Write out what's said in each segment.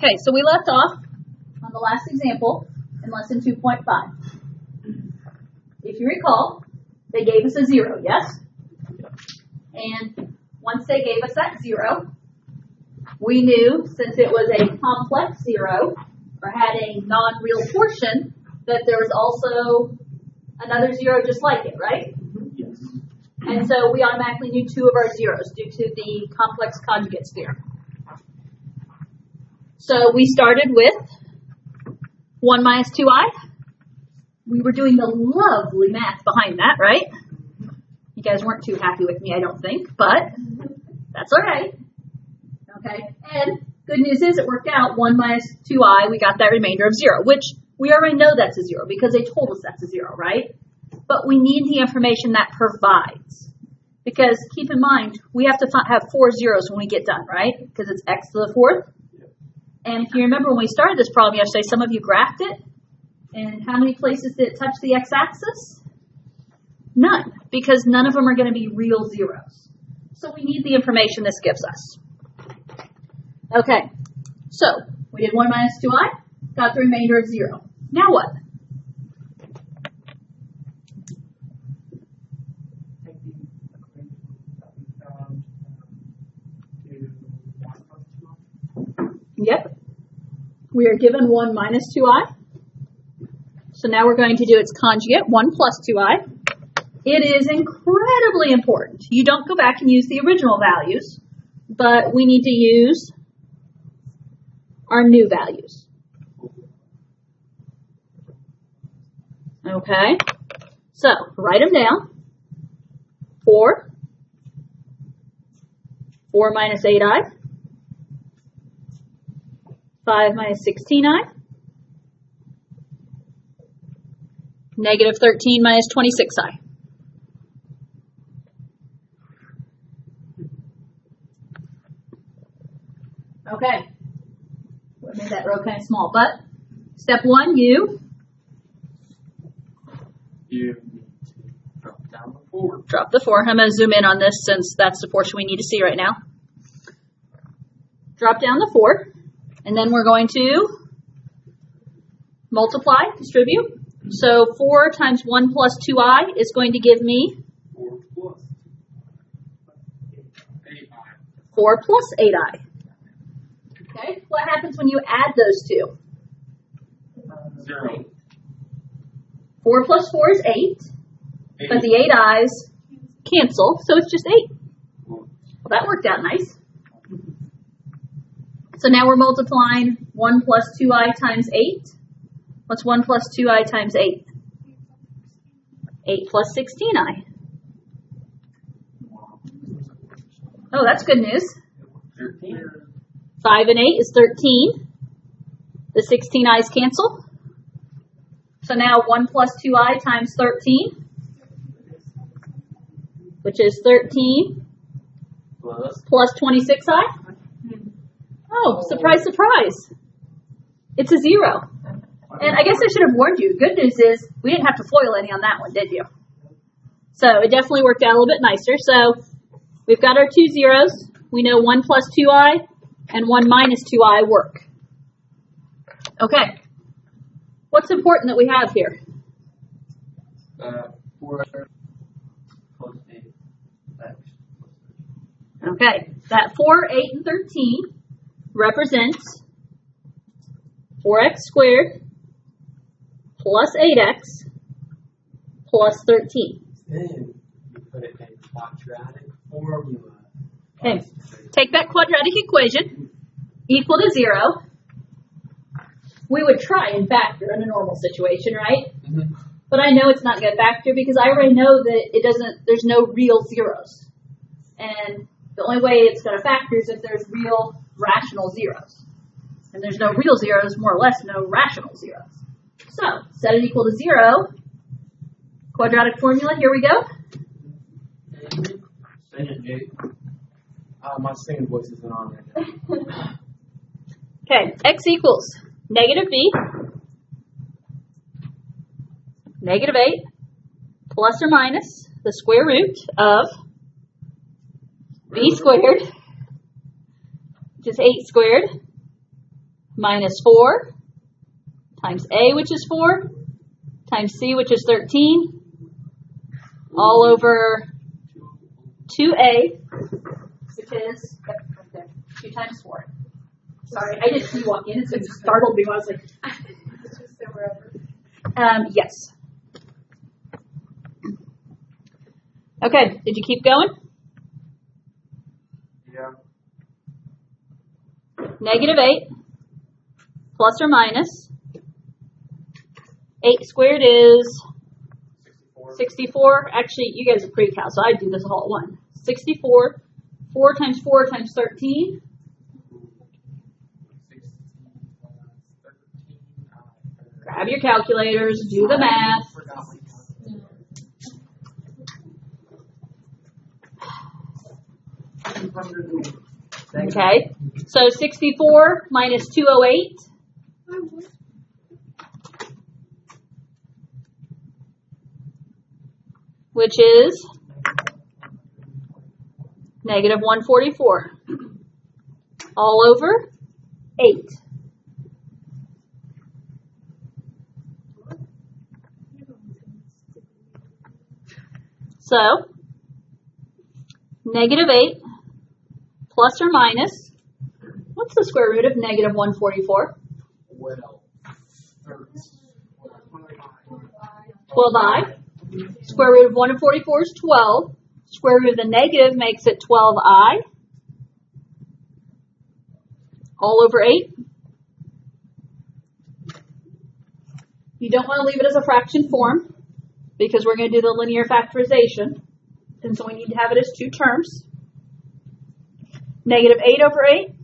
Okay, so we left off on the last example in lesson 2.5. If you recall, they gave us a 0, yes? And once they gave us that 0, we knew, since it was a complex 0, or had a non-real portion, that there was also another 0 just like it, right? Yes. And so we automatically knew 2 of our zeros due to the complex conjugates theorem. So we started with 1 minus 2i. We were doing the lovely math behind that, right? You guys weren't too happy with me, I don't think, but that's all right. Okay, and good news is it worked out. 1 minus 2i, we got that remainder of 0, which we already know that's a 0 because they told us that's a 0, right? But we need the information that provides. Because keep in mind, we have to have 4 zeros when we get done, right? Because it's x to the 4th. And if you remember when we started this problem yesterday, some of you graphed it. And how many places did it touch the x-axis? None, because none of them are going to be real zeros. So we need the information this gives us. Okay, so we did 1 minus 2i, got the remainder of 0. Now what? Yep. We are given 1 minus 2i. So now we're going to do its conjugate, 1 plus 2i. It is incredibly important. You don't go back and use the original values, but we need to use our new values. Okay. So write them down. 4 minus 8i. 5 minus 16i, negative 13 minus 26i. Okay, we made that row kind of small, but step 1, you need to drop down the 4. Drop the 4. I'm going to zoom in on this since that's the portion we need to see right now. Drop down the 4. And then we're going to multiply, distribute. So 4 times 1 plus 2i is going to give me 4 plus 8i. 4 plus 8i. Okay, what happens when you add those two? 0. 4 plus 4 is 8, but the 8 i's cancel, so it's just 8. Well, that worked out nice. So now we're multiplying 1 plus 2i times 8. What's 1 plus 2i times 8? 8 plus 16i. Oh, that's good news. 13. 5 and 8 is 13. The 16i's cancel. So now 1 plus 2i times 13, which is 13 plus 26i. Oh, surprise, surprise. It's a 0. And I guess I should have warned you. Good news is we didn't have to FOIL any on that one, did you? So it definitely worked out a little bit nicer. So we've got our 2 zeros. We know 1 plus 2i and 1 minus 2i work. Okay. What's important that we have here? 4 plus 8x. Okay. That 4, 8, and 13 represents 4x squared plus 8x plus 13. Then you put it in quadratic formula. Okay, take that quadratic equation, equal to 0. We would try and factor in a normal situation, right? Mm-hmm. But I know it's not going to factor because I already know that there's no real zeros. And the only way it's going to factor is if there's real rational zeros. And there's no real zeros, more or less no rational zeros. So, set it equal to 0. Quadratic formula, here we go. My singing voice isn't on there. Okay, x equals negative b, negative 8, plus or minus the square root of b squared, which is 8 squared, minus 4 times A, which is 4, times C, which is 13, all over 2A, which is 2 times 4. Sorry, I didn't see you walk in, so it just startled me. I was like, yes. Okay, did you keep going? Yeah. Negative 8 plus or minus 8 squared is 64. Actually, you guys are pre-cal, so I'd do this all at one. 64. 4 times 4 times 13. Grab your calculators, do the math. Okay, so 64 minus 208. Which is negative 144. All over 8. So, negative 8 plus or minus, what's the square root of negative 144? Well, 12i. Square root of 144 is 12. Square root of the negative makes it 12i. All over 8. You don't want to leave it as a fraction form because we're going to do the linear factorization. And so we need to have it as 2 terms. Negative 8 over 8.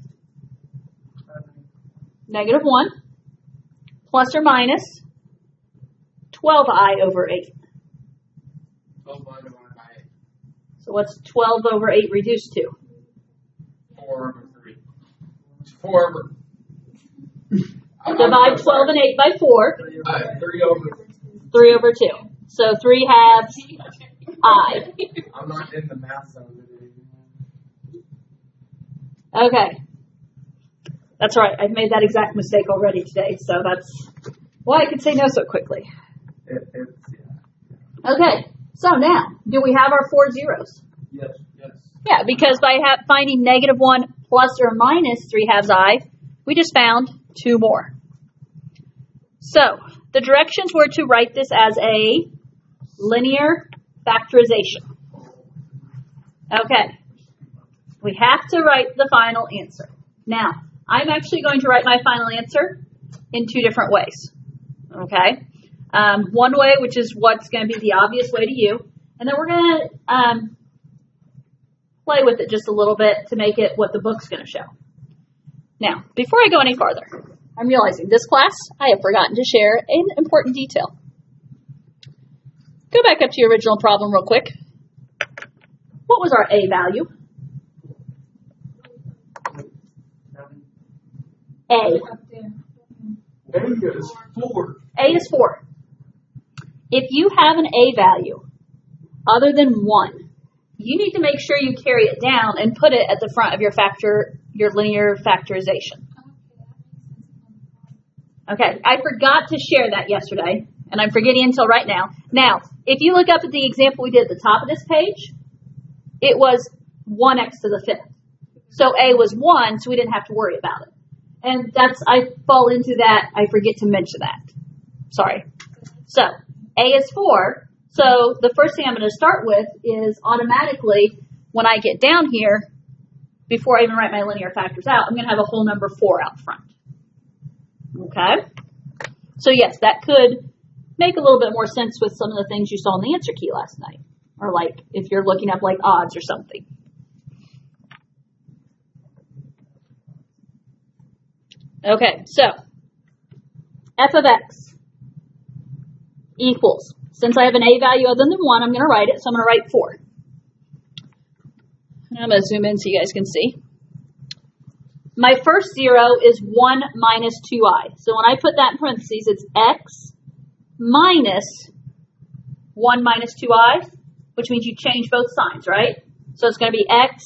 Negative 1. Plus or minus 12i over 8. So what's 12 over 8 reduced to? 4 over 3. 4 over. Divide 12 and 8 by 4. 3 over. 3 over 2. So 3 halves I. I'm not in the math zone today. Okay. That's right. I've made that exact mistake already today. So that's why I could say no so quickly. Okay. So now, do we have our 4 zeros? Yes. Yes. Yeah, because by finding negative 1 plus or minus 3 halves I, we just found 2 more. So, the directions were to write this as a linear factorization. Okay. We have to write the final answer. Now, I'm actually going to write my final answer in 2 different ways. Okay? One way, which is what's going to be the obvious way to you, and then we're going to play with it just a little bit to make it what the book's going to show. Now, before I go any farther, I'm realizing this class, I have forgotten to share an important detail. Go back up to your original problem real quick. What was our A value? A. A is 4. A is 4. If you have an A value other than 1, you need to make sure you carry it down and put it at the front of your linear factorization. Okay, I forgot to share that yesterday, and I'm forgetting until right now. Now, if you look up at the example we did at the top of this page, it was 1x to the 5th. So A was 1, so we didn't have to worry about it. And I fall into that, I forget to mention that. Sorry. So, A is 4. So, the first thing I'm going to start with is automatically, when I get down here, before I even write my linear factors out, I'm going to have a whole number 4 out front. Okay? So, yes, that could make a little bit more sense with some of the things you saw in the answer key last night. Or like, if you're looking up like odds or something. Okay, so f of x equals, since I have an a value other than 1, I'm going to write it, so I'm going to write 4. And I'm going to zoom in so you guys can see. My first 0 is 1 minus 2i. So when I put that in parentheses, it's x minus 1 minus 2i, which means you change both signs, right? So it's going to be x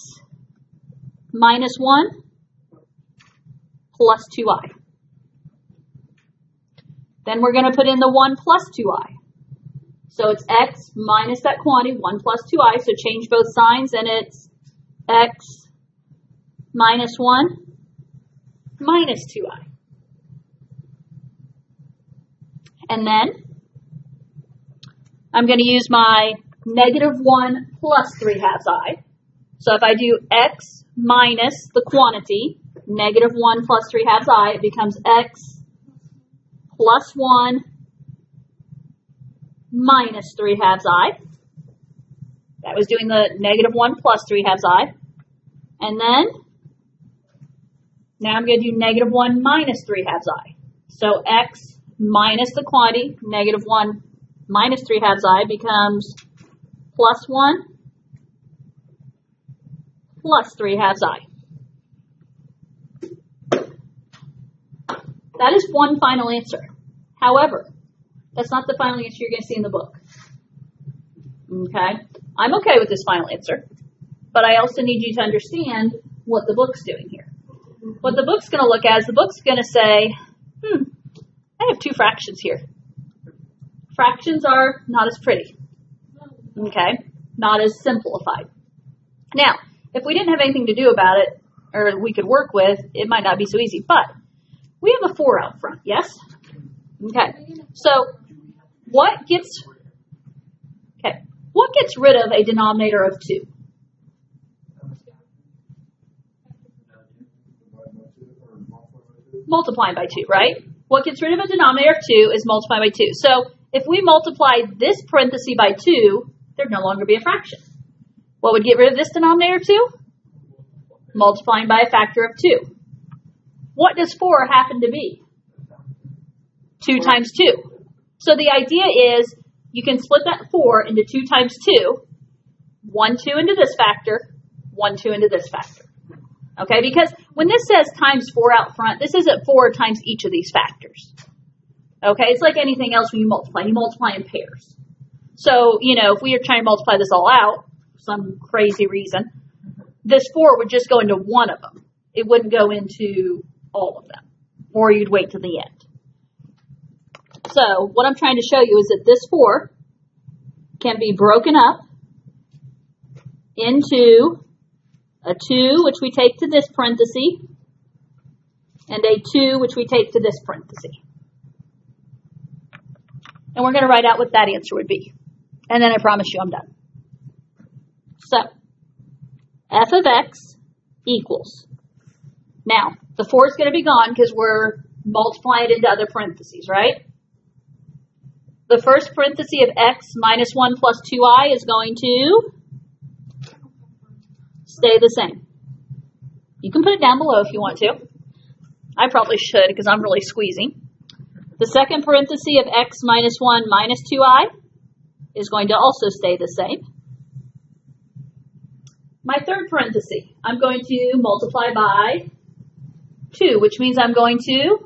minus 1 plus 2i. Then we're going to put in the 1 plus 2i. So it's x minus that quantity, 1 plus 2i. So change both signs, and it's x minus 1 minus 2i. And then I'm going to use my negative 1 plus 3 halves I. So if I do x minus the quantity, negative 1 plus 3 halves I, it becomes x plus 1 minus 3 halves I. That was doing the negative 1 plus 3 halves I. And then, now I'm going to do negative 1 minus 3 halves I. So x minus the quantity, negative 1 minus 3 halves I, becomes plus 1 plus 3 halves I. That is one final answer. However, that's not the final answer you're going to see in the book. Okay? I'm okay with this final answer, but I also need you to understand what the book's doing here. What the book's going to look at is the book's going to say, I have two fractions here. Fractions are not as pretty. Okay? Not as simplified. Now, if we didn't have anything to do about it, or we could work with, it might not be so easy. But we have a 4 out front, yes? Okay. So what gets rid of a denominator of 2? Multiplying by 2, right? What gets rid of a denominator of 2 is multiplying by 2. So if we multiply this parenthesis by 2, there'd no longer be a fraction. What would get rid of this denominator of 2? Multiplying by a factor of 2. What does 4 happen to be? 2 times 2. So the idea is you can split that 4 into 2 times 2, 1, 2 into this factor, 1, 2 into this factor. Okay, because when this says times 4 out front, this isn't 4 times each of these factors. Okay, it's like anything else when you multiply in pairs. So, if we are trying to multiply this all out, for some crazy reason, this 4 would just go into one of them. It wouldn't go into all of them, or you'd wait till the end. So, what I'm trying to show you is that this 4 can be broken up into a 2, which we take to this parenthesis, and a 2, which we take to this parenthesis. And we're going to write out what that answer would be. And then I promise you I'm done. So, f of x equals. Now, the 4 is going to be gone because we're multiplying it into other parentheses, right? The first parenthesis of x minus 1 plus 2i is going to stay the same. You can put it down below if you want to. I probably should because I'm really squeezing. The second parenthesis of x minus 1 minus 2i is going to also stay the same. My third parenthesis, I'm going to multiply by 2, which means I'm going to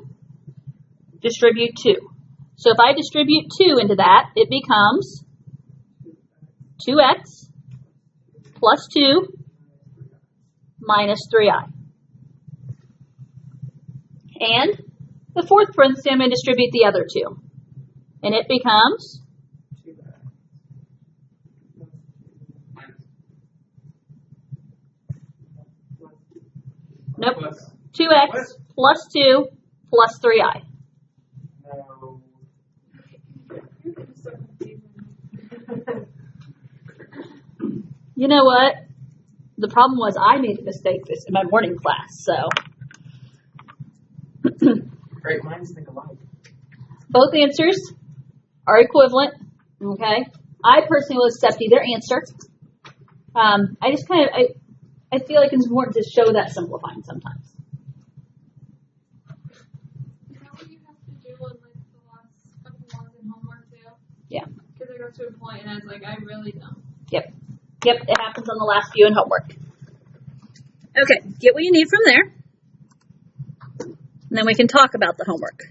distribute 2. So if I distribute 2 into that, it becomes 2x plus 2 minus 3i. And the fourth parenthesis, I'm going to distribute the other 2. And it becomes nope, 2x plus 2 plus 3i. You know what? The problem was I made a mistake in my morning class, so. Great minds think alike. Both answers are equivalent, okay? I personally will accept either answer. I just I feel like it's important to show that simplifying sometimes. Is that what you have to do on like the last couple ones in homework too? Yeah. Because I got to a point and I was like, I really don't. Yep, it happens on the last few in homework. Okay, get what you need from there. And then we can talk about the homework.